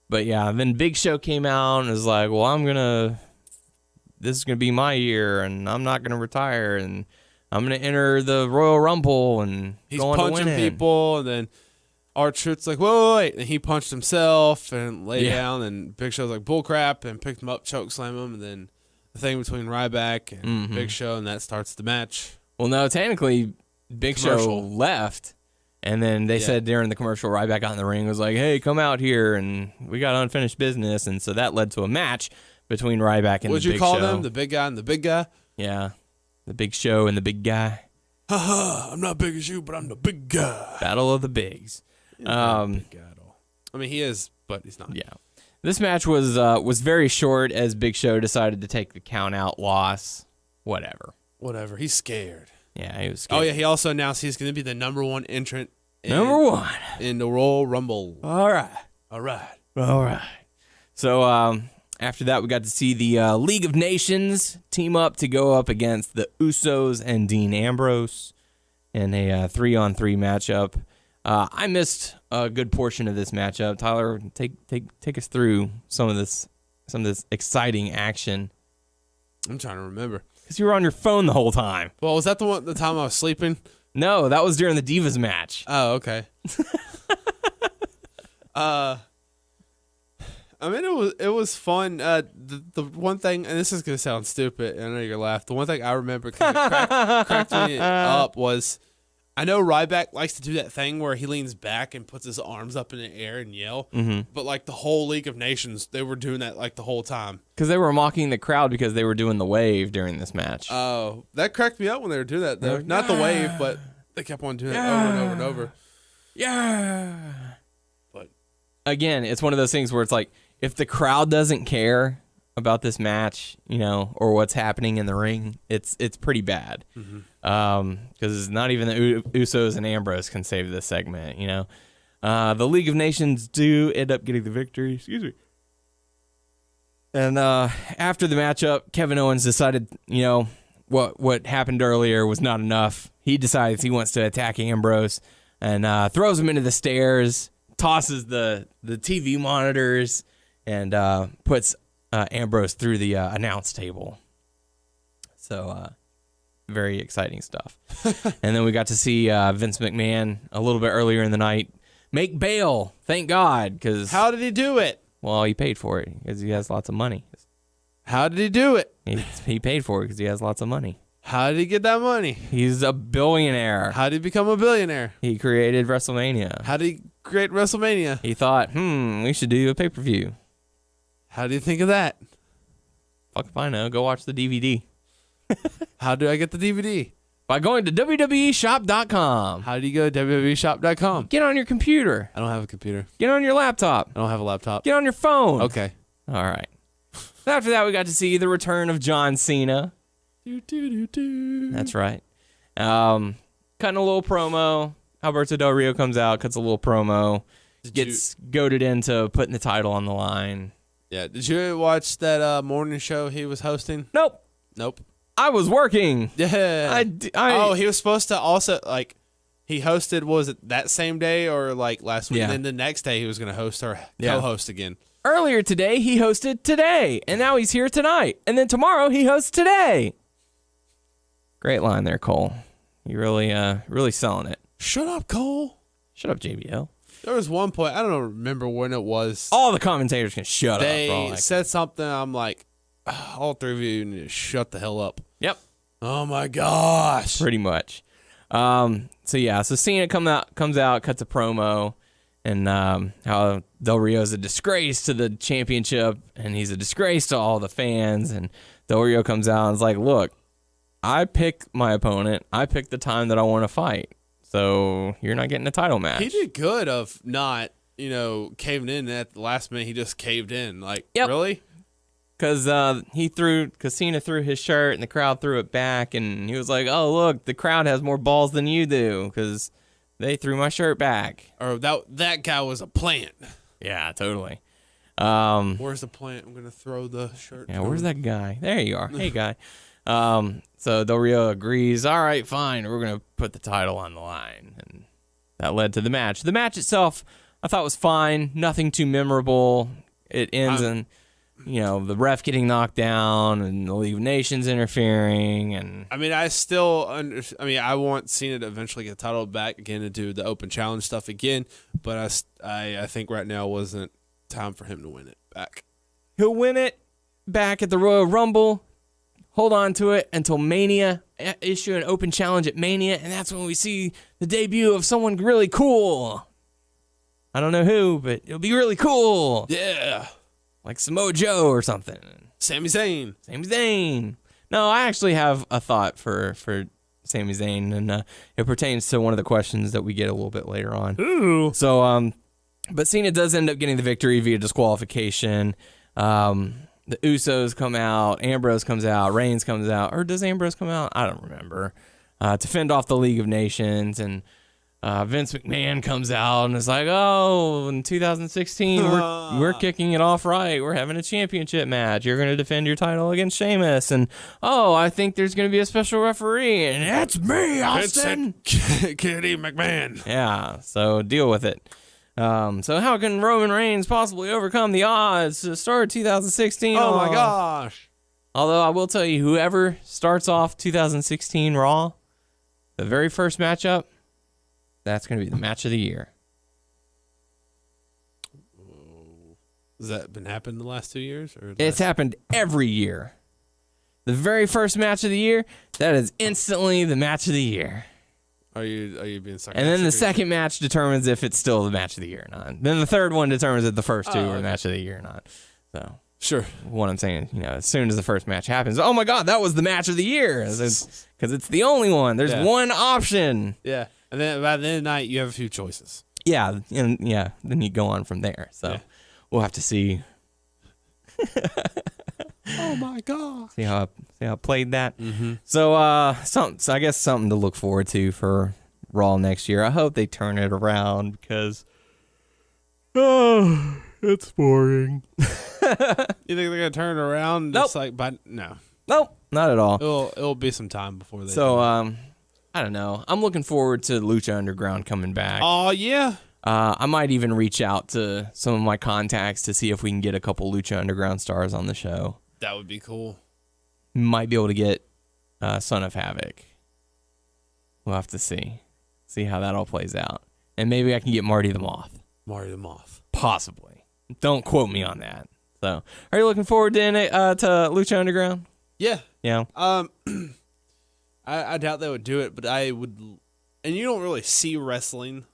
Speaker 3: but yeah, then Big Show came out and was like, well, this is going to be my year, and I'm not going to retire, and I'm going to enter the Royal Rumble, and
Speaker 4: he's
Speaker 3: going
Speaker 4: punching
Speaker 3: to win
Speaker 4: people, and then R-Truth's like, wait, and he punched himself and lay down, and Big Show's like, bullcrap, and picked him up, choke slam him, and then the thing between Ryback and Big Show, and that starts the match.
Speaker 3: Well, no, technically, Big Show left, and then they said during the commercial, Ryback got in the ring, was like, hey, come out here, and we got unfinished business, and so that led to a match between Ryback and the Big Show.
Speaker 4: What'd you call them, the big guy and the big guy?
Speaker 3: Yeah, the Big Show and the big guy.
Speaker 4: I'm not big as you, but I'm the big guy.
Speaker 3: Battle of the Bigs.
Speaker 4: Big guy at all. He is, but he's not.
Speaker 3: Yeah. This match was very short as Big Show decided to take the count out loss. Whatever.
Speaker 4: He's scared.
Speaker 3: Yeah, he was scared.
Speaker 4: Oh, yeah, he also announced he's going to be the number one entrant in the Royal Rumble.
Speaker 3: All right. So after that, we got to see the League of Nations team up to go up against the Usos and Dean Ambrose in a 3-on-3 matchup. I missed a good portion of this matchup. Tyler, take us through some of this exciting action.
Speaker 4: I'm trying to remember.
Speaker 3: Because you were on your phone the whole time.
Speaker 4: Well, was that the time I was sleeping?
Speaker 3: No, that was during the Divas match.
Speaker 4: Oh, okay. It was fun. The one thing, and this is gonna sound stupid, and I know you're gonna laugh. The one thing I remember kind of cracked me up was, I know Ryback likes to do that thing where he leans back and puts his arms up in the air and yell. Mm-hmm. But the whole League of Nations, they were doing that the whole time.
Speaker 3: Because they were mocking the crowd because they were doing the wave during this match.
Speaker 4: Oh, that cracked me up when they were doing that though. Not the wave, but they kept on doing it over and over and over.
Speaker 3: Yeah.
Speaker 4: But
Speaker 3: again, it's one of those things where it's like, if the crowd doesn't care about this match, or what's happening in the ring, it's pretty bad. Because not even the Usos and Ambrose can save this segment. The League of Nations do end up getting the victory. Excuse me. And after the matchup, Kevin Owens decided, what happened earlier was not enough. He decides he wants to attack Ambrose and throws him into the stairs, tosses the TV monitors, and puts Ambrose through the announce table. So, very exciting stuff. And then we got to see Vince McMahon a little bit earlier in the night make bail. Thank God. Because
Speaker 4: how did he do it?
Speaker 3: Well, he paid for it because he has lots of money.
Speaker 4: How did he do it?
Speaker 3: He paid for it because he has lots of money.
Speaker 4: How did he get that money?
Speaker 3: He's a billionaire.
Speaker 4: How did he become a billionaire?
Speaker 3: He created WrestleMania.
Speaker 4: How did he create WrestleMania?
Speaker 3: He thought, we should do a pay-per-view.
Speaker 4: How do you think of that?
Speaker 3: Fuck if I know. Go watch the DVD.
Speaker 4: How do I get the DVD?
Speaker 3: By going to WWEshop.com.
Speaker 4: How do you go to WWEshop.com?
Speaker 3: Get on your computer.
Speaker 4: I don't have a computer.
Speaker 3: Get on your laptop.
Speaker 4: I don't have a laptop.
Speaker 3: Get on your phone.
Speaker 4: Okay.
Speaker 3: All right. After that, we got to see the return of John Cena. That's right. Cutting a little promo. Alberto Del Rio comes out, cuts a little promo, gets goaded into putting the title on the line.
Speaker 4: Yeah. Did you watch that morning show he was hosting?
Speaker 3: Nope. I was working.
Speaker 4: Yeah.
Speaker 3: Oh,
Speaker 4: he was supposed to also he hosted, was it that same day or like last week?
Speaker 3: Yeah.
Speaker 4: And then the next day he was going to host or co-host again.
Speaker 3: Earlier today, he hosted today, and now he's here tonight. And then tomorrow, he hosts today. Great line there, Cole. You really selling it.
Speaker 4: Shut up, Cole.
Speaker 3: Shut up, JBL.
Speaker 4: There was one point, I don't remember when it was.
Speaker 3: All the commentators can shut up.
Speaker 4: They said something, I'm like, all three of you need to shut the hell up.
Speaker 3: Yep.
Speaker 4: Oh my gosh.
Speaker 3: Pretty much. So Cena comes out, cuts a promo, and how Del Rio's a disgrace to the championship, and he's a disgrace to all the fans. And Del Rio comes out and is like, look, I pick my opponent. I pick the time that I want to fight. So you're not getting a title match.
Speaker 4: He did good of not, caving in at the last minute. He just caved in. Like, really?
Speaker 3: Because Cena threw his shirt and the crowd threw it back, and he was like, oh, look, the crowd has more balls than you do because they threw my shirt back.
Speaker 4: Or that guy was a plant.
Speaker 3: Yeah, totally.
Speaker 4: Where's the plant? I'm going to throw the shirt.
Speaker 3: Yeah, where's that guy? There you are. Hey, guy. So Del Rio agrees, all right, fine, we're going to put the title on the line. And that led to the match. The match itself, I thought was fine. Nothing too memorable. It ends in, the ref getting knocked down and the League of Nations interfering. And
Speaker 4: I mean, I want Cena to eventually get the title back again and do the open challenge stuff again. But I think right now wasn't time for him to win it back.
Speaker 3: He'll win it back at the Royal Rumble. Hold on to it until Mania, issue an open challenge at Mania, and that's when we see the debut of someone really cool. I don't know who, but it'll be really cool.
Speaker 4: Yeah.
Speaker 3: Like Samoa Joe or something.
Speaker 4: Sami Zayn. No, I actually have a thought for Sami Zayn, and it pertains to one of the questions that we get a little bit later on. Ooh.
Speaker 3: So, but Cena does end up getting the victory via disqualification. The Usos come out, Ambrose comes out, Reigns comes out, or does Ambrose come out? I don't remember. To fend off the League of Nations, and Vince McMahon comes out and is like, oh, in 2016, we're kicking it off right. We're having a championship match. You're going to defend your title against Sheamus. And, oh, I think there's going to be a special referee, and it's me, Austin.
Speaker 4: Kitty McMahon.
Speaker 3: Yeah, so deal with it. So how can Roman Reigns possibly overcome the odds to start 2016?
Speaker 4: Oh my gosh.
Speaker 3: Although I will tell you, whoever starts off 2016 Raw, the very first matchup, that's going to be the match of the year.
Speaker 4: Has that been happening the last 2 years?
Speaker 3: It's happened every year. The very first match of the year, that is instantly the match of the year.
Speaker 4: Are you being sarcastic?
Speaker 3: And then the second match determines if it's still the match of the year or not. Then the third one determines if the first two are the match of the year or not. So
Speaker 4: sure.
Speaker 3: What I'm saying, as soon as the first match happens, oh my God, that was the match of the year. Because it's the only one. There's one option.
Speaker 4: Yeah. And then by the end of the night, you have a few choices.
Speaker 3: Yeah. And then you go on from there. So we'll have to see.
Speaker 4: Oh my God.
Speaker 3: See how I played that.
Speaker 4: Mm-hmm.
Speaker 3: So I guess something to look forward to for Raw next year. I hope they turn it around because it's boring.
Speaker 4: You think they're gonna turn it around?
Speaker 3: Nope.
Speaker 4: Just no.
Speaker 3: Nope, not at all.
Speaker 4: It'll be some time before they.
Speaker 3: So I don't know. I'm looking forward to Lucha Underground coming back.
Speaker 4: Oh yeah.
Speaker 3: I might even reach out to some of my contacts to see if we can get a couple Lucha Underground stars on the show.
Speaker 4: That would be cool.
Speaker 3: Might be able to get Son of Havoc. We'll have to see how that all plays out, and maybe I can get Marty the Moth. Possibly. Don't quote me on that. So, are you looking forward to Lucha Underground?
Speaker 4: Yeah.
Speaker 3: Yeah.
Speaker 4: I doubt they would do it, but I would. And you don't really see wrestling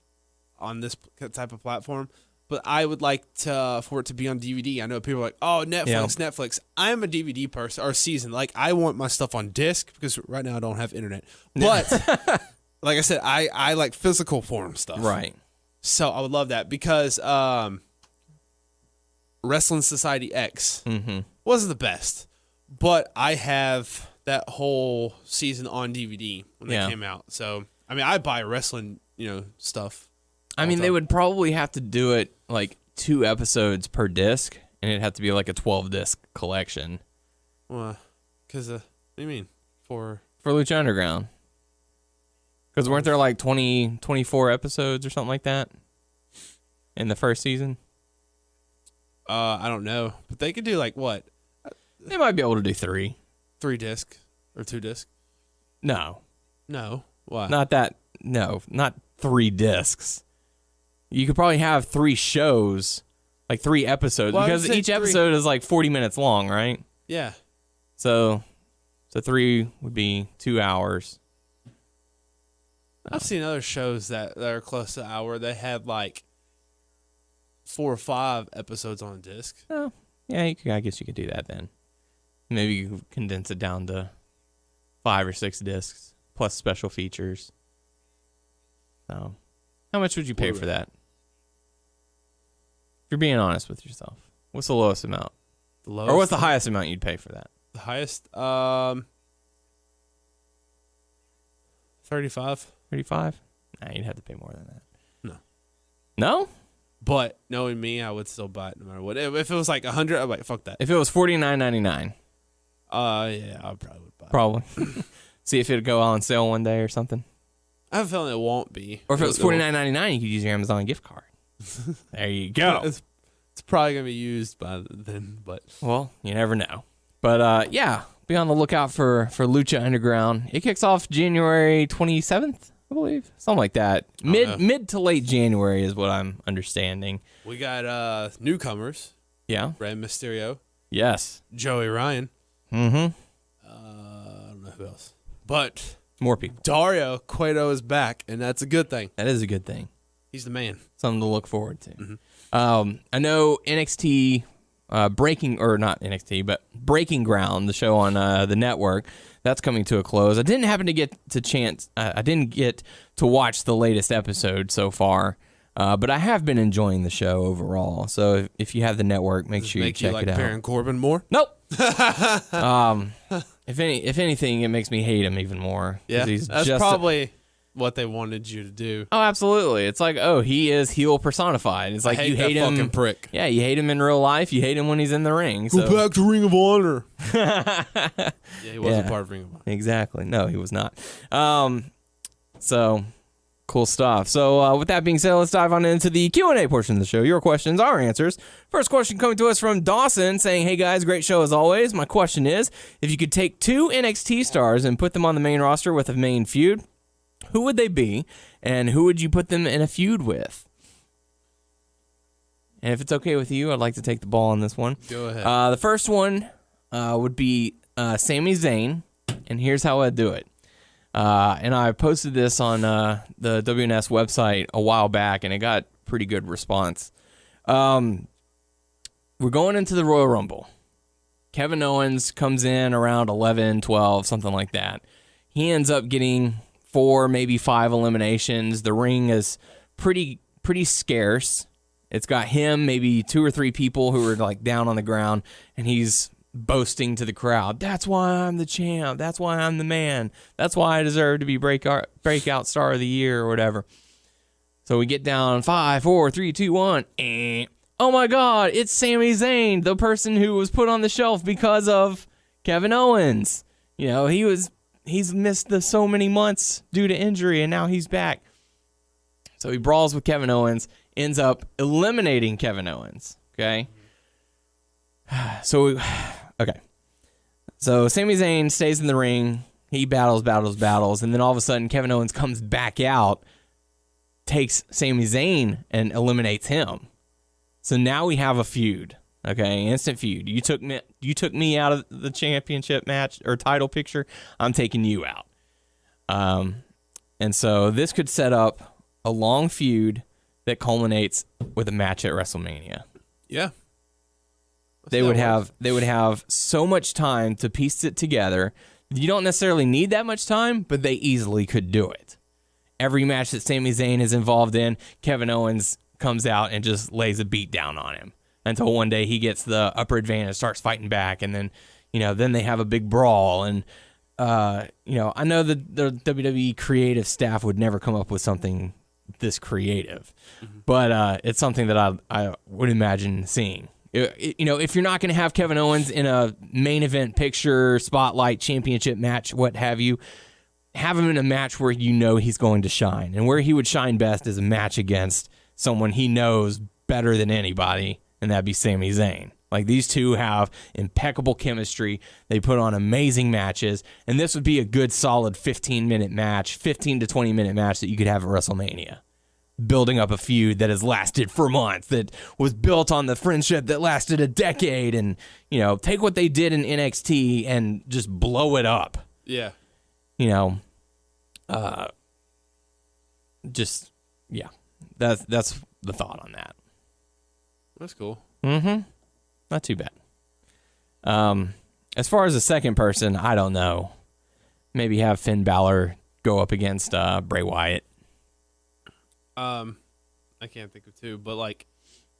Speaker 4: on this type of platform, but I would like for it to be on DVD. I know people are like, oh, Netflix. I'm a DVD person or season. Like, I want my stuff on disc because right now I don't have internet. But like I said, I like physical form stuff.
Speaker 3: Right.
Speaker 4: So I would love that because Wrestling Society X wasn't the best, but I have that whole season on DVD when they came out. So I mean, I buy wrestling, stuff.
Speaker 3: I mean, they would probably have to do it like 2 episodes per disc, and it'd have to be like a 12-disc collection.
Speaker 4: Well, because what do you mean for
Speaker 3: Lucha Underground? Because weren't there like 24 episodes or something like that in the first season?
Speaker 4: I don't know, but they could do like what?
Speaker 3: They might be able to do 3.
Speaker 4: 3 disc or 2 disc?
Speaker 3: No.
Speaker 4: No. Why?
Speaker 3: Not that. No, not 3 discs. You could probably have 3 shows, like 3 episodes,
Speaker 4: Well,
Speaker 3: because each episode is like 40 minutes long, right?
Speaker 4: Yeah.
Speaker 3: So 3 would be 2 hours.
Speaker 4: I've seen other shows that are close to an hour. They had like 4 or 5 episodes on a disc.
Speaker 3: Oh, yeah, I guess you could do that then. Maybe you could condense it down to 5 or 6 discs plus special features. So, how much would you pay for that? If you're being honest with yourself, what's the lowest amount?
Speaker 4: The lowest,
Speaker 3: or what's the highest amount you'd pay for that?
Speaker 4: The highest, 35.
Speaker 3: 35? Nah, you'd have to pay more than that.
Speaker 4: No.
Speaker 3: No?
Speaker 4: But knowing me, I would still buy it no matter what. If it was like 100, I'd be like, fuck that.
Speaker 3: If it was $49.99,
Speaker 4: Yeah, I probably would buy it.
Speaker 3: probably. See if it'd go on sale one day or something.
Speaker 4: I have a feeling it won't be.
Speaker 3: Or if it was $49.99, you could use your Amazon gift card. There you go.
Speaker 4: It's probably going to be used by then, but.
Speaker 3: Well, you never know. But yeah, be on the lookout for Lucha Underground. It kicks off January 27th, I believe. Something like that. Mid to late January is what I'm understanding.
Speaker 4: We got newcomers.
Speaker 3: Yeah.
Speaker 4: Rey Mysterio.
Speaker 3: Yes.
Speaker 4: Joey Ryan.
Speaker 3: Mm-hmm.
Speaker 4: I don't know who else. But
Speaker 3: More people.
Speaker 4: Dario Cueto is back, and that's a good thing.
Speaker 3: That is a good thing.
Speaker 4: He's the man.
Speaker 3: Something to look forward to.
Speaker 4: Mm-hmm.
Speaker 3: I know NXT Breaking Ground, the show on the network, that's coming to a close. I didn't happen to get I didn't get to watch the latest episode so far, but I have been enjoying the show overall. So if you have the network, make sure you check
Speaker 4: like
Speaker 3: it out.
Speaker 4: Baron Corbin more?
Speaker 3: Nope. If anything, it makes me hate him even more.
Speaker 4: Yeah,
Speaker 3: he's
Speaker 4: that's
Speaker 3: just
Speaker 4: probably what they wanted you to do.
Speaker 3: Oh, absolutely. It's like, oh, he is heel personified. It's like
Speaker 4: I hate
Speaker 3: you hate
Speaker 4: that
Speaker 3: him.
Speaker 4: fucking prick.
Speaker 3: Yeah, you hate him in real life. You hate him when he's in the ring. So.
Speaker 4: Go back to Ring of Honor. Yeah, he wasn't part of Ring of Honor.
Speaker 3: Exactly. No, he was not. So cool stuff. So with that being said, let's dive on into the Q&A portion of the show. Your questions, our answers. First question coming to us from Dawson saying, hey guys, great show as always. My question is, if you could take 2 NXT stars and put them on the main roster with a main feud, who would they be, and who would you put them in a feud with? And if it's okay with you, I'd like to take the ball on this one.
Speaker 4: Go ahead.
Speaker 3: The first one would be Sami Zayn, and here's how I'd do it. And I posted this on the WNS website a while back, and it got pretty good response. We're going into the Royal Rumble. Kevin Owens comes in around 11, 12, something like that. He ends up getting 4, maybe 5 eliminations. The ring is pretty scarce. It's got him, maybe 2 or 3 people who are like down on the ground, and he's boasting to the crowd, that's why I'm the champ. That's why I'm the man. That's why I deserve to be breakout star of the year or whatever. So we get down 5, 4, 3, 2, 1. Oh my God, it's Sami Zayn, the person who was put on the shelf because of Kevin Owens. You know, he's missed so many months due to injury, and now he's back. So he brawls with Kevin Owens, ends up eliminating Kevin Owens. Okay. So Sami Zayn stays in the ring. He battles, and then all of a sudden Kevin Owens comes back out, takes Sami Zayn, and eliminates him. So now we have a feud. Okay, instant feud. You took me out of the championship match or title picture. I'm taking you out. And so this could set up a long feud that culminates with a match at WrestleMania.
Speaker 4: Yeah.
Speaker 3: They would have so much time to piece it together. You don't necessarily need that much time, but they easily could do it. Every match that Sami Zayn is involved in, Kevin Owens comes out and just lays a beat down on him until one day he gets the upper advantage, starts fighting back, and then, then they have a big brawl. And I know that the WWE creative staff would never come up with something this creative, but it's something that I would imagine seeing. If you're not going to have Kevin Owens in a main event picture, spotlight, championship match, what have you, have him in a match where you know he's going to shine. And where he would shine best is a match against someone he knows better than anybody, and that'd be Sami Zayn. Like, these two have impeccable chemistry. They put on amazing matches, and this would be a good, solid 15-minute match, 15 to 20-minute match that you could have at WrestleMania. Building up a feud that has lasted for months, that was built on the friendship that lasted a decade, and, you know, take what they did in NXT and just blow it up.
Speaker 4: Yeah.
Speaker 3: You know, just, yeah. That's the thought on that.
Speaker 4: That's cool.
Speaker 3: Mm-hmm. Not too bad. As far as the second person, I don't know. Maybe have Finn Balor go up against Bray Wyatt.
Speaker 4: I can't think of two, but like,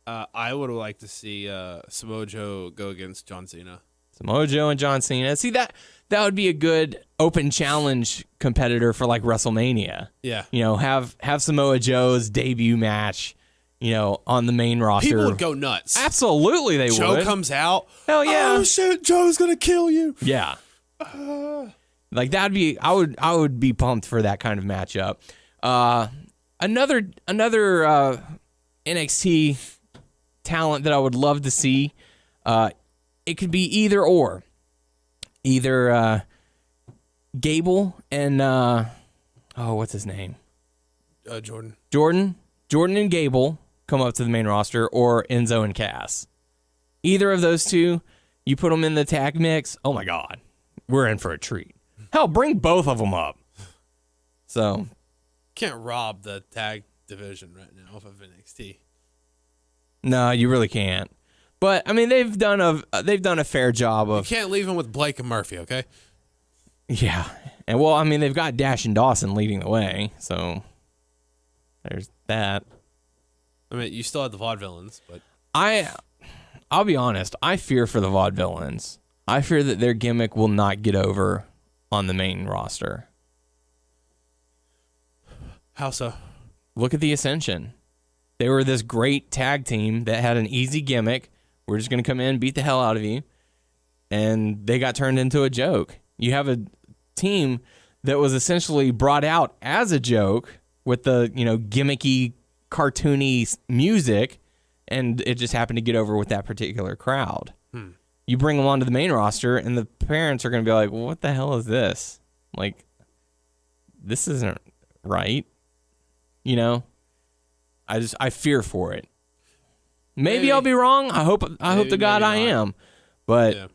Speaker 4: I would like to see Samoa Joe go against John Cena.
Speaker 3: Samoa Joe and John Cena. See, that would be a good open challenge competitor for like WrestleMania.
Speaker 4: Yeah.
Speaker 3: You know, have Samoa Joe's debut match, you know, on the main roster.
Speaker 4: People would go nuts.
Speaker 3: Absolutely, they would.
Speaker 4: Joe comes out.
Speaker 3: Hell yeah.
Speaker 4: Oh shit, Joe's gonna kill you.
Speaker 3: Yeah. Like, that'd be, I would be pumped for that kind of matchup. Another NXT talent that I would love to see, it could be either or. Either Gable and what's his name? Jordan and Gable come up to the main roster, or Enzo and Cass. Either of those two, you put them in the tag mix, oh my God, we're in for a treat. Hell, bring both of them up. So,
Speaker 4: Can't rob the tag division right now off of NXT.
Speaker 3: no, you really can't. But I mean, they've done a fair job of.
Speaker 4: You can't leave him with Blake and Murphy, okay?
Speaker 3: Yeah, and well, I mean, they've got Dash and Dawson leading the way, so there's that.
Speaker 4: I mean, you still have the Vaudevillains, but
Speaker 3: I'll be honest, I fear for the Vaudevillains. I fear that their gimmick will not get over on the main roster.
Speaker 4: how so?
Speaker 3: Look at the Ascension. They were this great tag team that had an easy gimmick. We're just going to come in, beat the hell out of you. And they got turned into a joke. You have a team that was essentially brought out as a joke with the, you know, gimmicky, cartoony music, and it just happened to get over with that particular crowd. You bring them onto the main roster, and the parents are going to be like, well, what the hell is this? Like, this isn't right. You know? I fear for it. Maybe I'll be wrong. I hope to God I am. But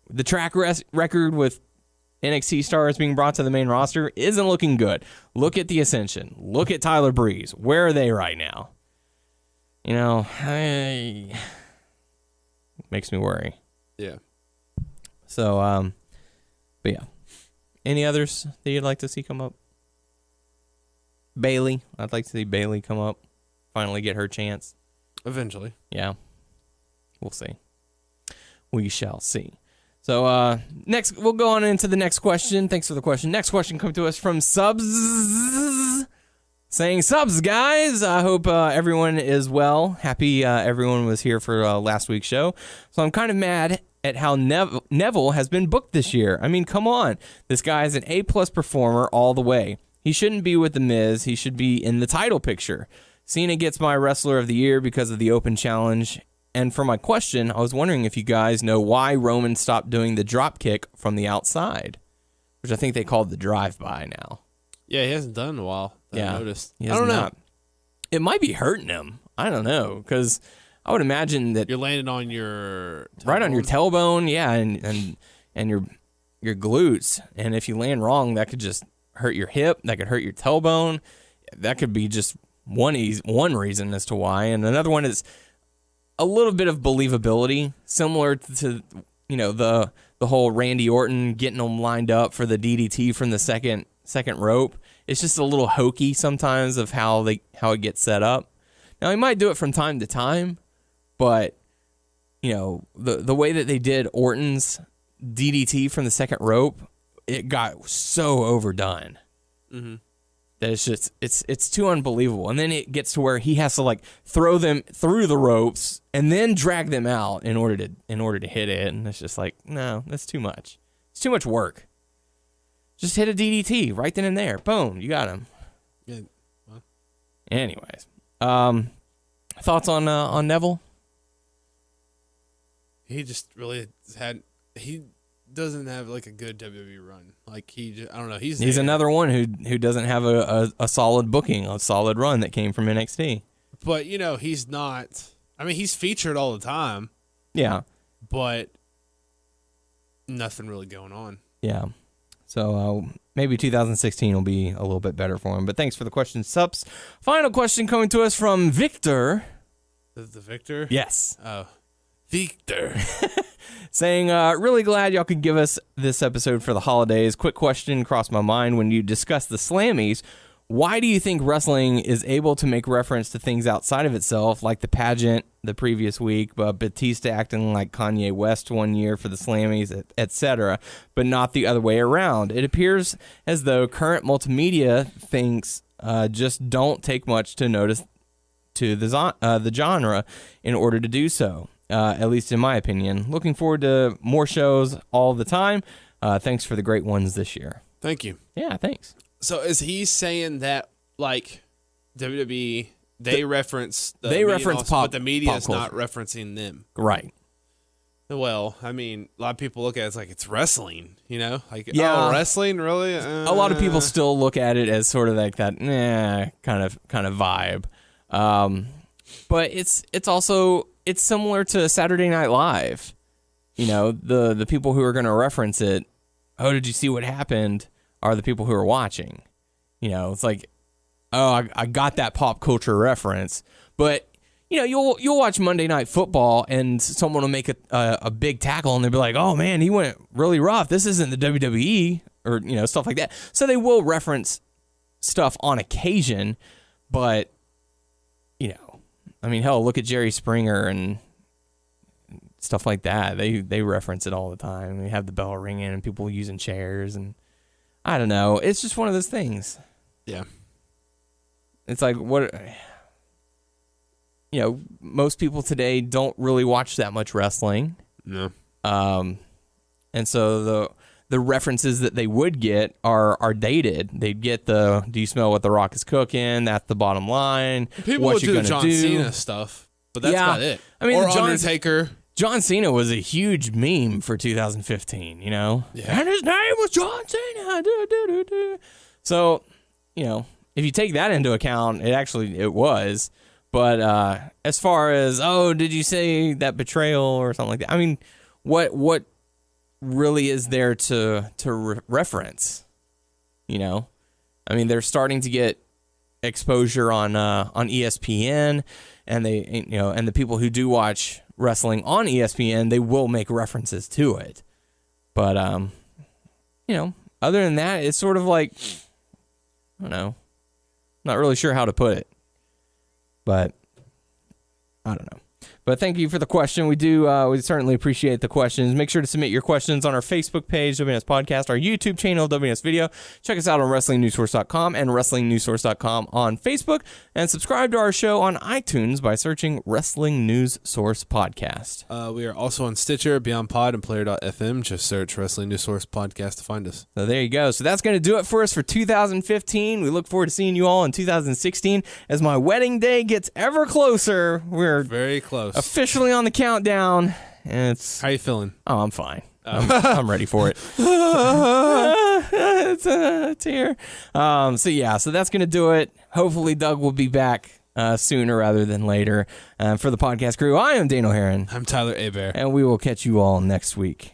Speaker 3: the track record with NXT stars being brought to the main roster isn't looking good. Look at the Ascension. Look at Tyler Breeze. Where are they right now? You know, makes me worry.
Speaker 4: Yeah.
Speaker 3: So, but yeah. Any others that you'd like to see come up? Bailey. I'd like to see Bailey come up. Finally get her chance.
Speaker 4: Eventually.
Speaker 3: Yeah. We'll see. We shall see. So, next, we'll go on into the next question. Thanks for the question. Next question comes to us from Subs. Saying, subs, guys. I hope everyone is well. Happy everyone was here for last week's show. So I'm kind of mad at how Neville has been booked this year. I mean, come on. This guy is an A-plus performer all the way. He shouldn't be with The Miz. He should be in the title picture. Cena gets my Wrestler of the Year because of the Open Challenge. And for my question, I was wondering if you guys know why Roman stopped doing the drop kick from the outside, which I think they called the drive-by now.
Speaker 4: Yeah, he hasn't done it in a while.
Speaker 3: Yeah,
Speaker 4: I noticed.
Speaker 3: I don't know. It might be hurting him. I don't know, because I would imagine that
Speaker 4: You're landing on your
Speaker 3: right on your tailbone, yeah, and your glutes. And if you land wrong, that could just hurt your hip. That could hurt your tailbone. That could be just one reason as to why. And another one is a little bit of believability, similar to the whole Randy Orton getting them lined up for the DDT from the second rope. It's just a little hokey sometimes of how it gets set up. Now he might do it from time to time, but the way that they did Orton's DDT from the second rope, it got so overdone. Mm-hmm. That it's too unbelievable. And then it gets to where he has to like throw them through the ropes and then drag them out in order to hit it. And it's just like, no, that's too much. It's too much work. Just hit a DDT right then and there. Boom, you got him.
Speaker 4: Yeah. Well,
Speaker 3: Anyways, thoughts on Neville?
Speaker 4: he just really he doesn't have like a good WWE run. Like I don't know. He's there.
Speaker 3: Another one who doesn't have a solid booking, a solid run that came from NXT.
Speaker 4: But he's not. I mean, he's featured all the time.
Speaker 3: Yeah,
Speaker 4: but nothing really going on.
Speaker 3: yeah. So maybe 2016 will be a little bit better for him. But thanks for the question, Sups. Final question coming to us from Victor.
Speaker 4: The Victor?
Speaker 3: Yes.
Speaker 4: Oh, Victor.
Speaker 3: Saying, really glad y'all could give us this episode for the holidays. Quick question crossed my mind when you discussed the Slammies. Why do you think wrestling is able to make reference to things outside of itself, like the pageant the previous week, but Batista acting like Kanye West one year for the Slammies, etc., but not the other way around? It appears as though current multimedia things just don't take much to notice to the genre in order to do so, at least in my opinion. Looking forward to more shows all the time. Thanks for the great ones this year.
Speaker 4: Thank you.
Speaker 3: Yeah, thanks.
Speaker 4: So is he saying that like WWE reference
Speaker 3: reference
Speaker 4: also,
Speaker 3: pop,
Speaker 4: but the media
Speaker 3: pop
Speaker 4: is not
Speaker 3: culture.
Speaker 4: referencing them?
Speaker 3: Right.
Speaker 4: Well, I mean, a lot of people look at it as like it's wrestling, like
Speaker 3: Yeah.
Speaker 4: wrestling really.
Speaker 3: A lot of people still look at it as sort of like that kind of vibe. But it's also similar to Saturday Night Live. The people who are going to reference it, oh, did you see what happened, are the people who are watching. It's like, oh, I got that pop culture reference. But you'll watch Monday Night Football and someone will make a big tackle and they'll be like, oh man, he went really rough. This isn't the WWE, or stuff like that. So they will reference stuff on occasion, but I mean, hell, look at Jerry Springer and stuff like that. They reference it all the time. They have the bell ringing and people using chairs, and I don't know. It's just one of those things.
Speaker 4: Yeah.
Speaker 3: It's like what most people today don't really watch that much wrestling.
Speaker 4: No.
Speaker 3: And so the references that they would get are dated. They'd get do you smell what the Rock is cooking? That's the bottom line.
Speaker 4: People
Speaker 3: what
Speaker 4: would
Speaker 3: you
Speaker 4: do the
Speaker 3: gonna
Speaker 4: John
Speaker 3: do?
Speaker 4: Cena stuff, but that's about it.
Speaker 3: I mean,
Speaker 4: or
Speaker 3: John
Speaker 4: Undertaker.
Speaker 3: John Cena was a huge meme for 2015,
Speaker 4: Yeah.
Speaker 3: And his name was John Cena. So, if you take that into account, it was. But as far as, oh, did you say that betrayal or something like that? I mean, what really is there to reference? I mean, they're starting to get exposure on ESPN, and and the people who do watch wrestling on ESPN, they will make references to it. But other than that, it's sort of like, I don't know, not really sure how to put it, but I don't know. But thank you for the question. We certainly appreciate the questions. Make sure to submit your questions on our Facebook page, WNS Podcast, our YouTube channel, WNS Video. Check us out on WrestlingNewsSource.com and WrestlingNewsSource.com on Facebook. And subscribe to our show on iTunes by searching Wrestling News Source Podcast.
Speaker 4: We are also on Stitcher, Beyond Pod, and Player.fm. Just search Wrestling News Source Podcast to find us.
Speaker 3: So there you go. So that's going to do it for us for 2015. We look forward to seeing you all in 2016 as my wedding day gets ever closer. We're
Speaker 4: very close.
Speaker 3: Officially on the countdown, and it's.
Speaker 4: How you feeling?
Speaker 3: Oh, I'm fine. I'm ready for it. It's here. So that's gonna do it. Hopefully, Doug will be back sooner rather than later. For the podcast crew, I am Dane O'Haron.
Speaker 4: I'm Tyler Abear,
Speaker 3: and we will catch you all next week.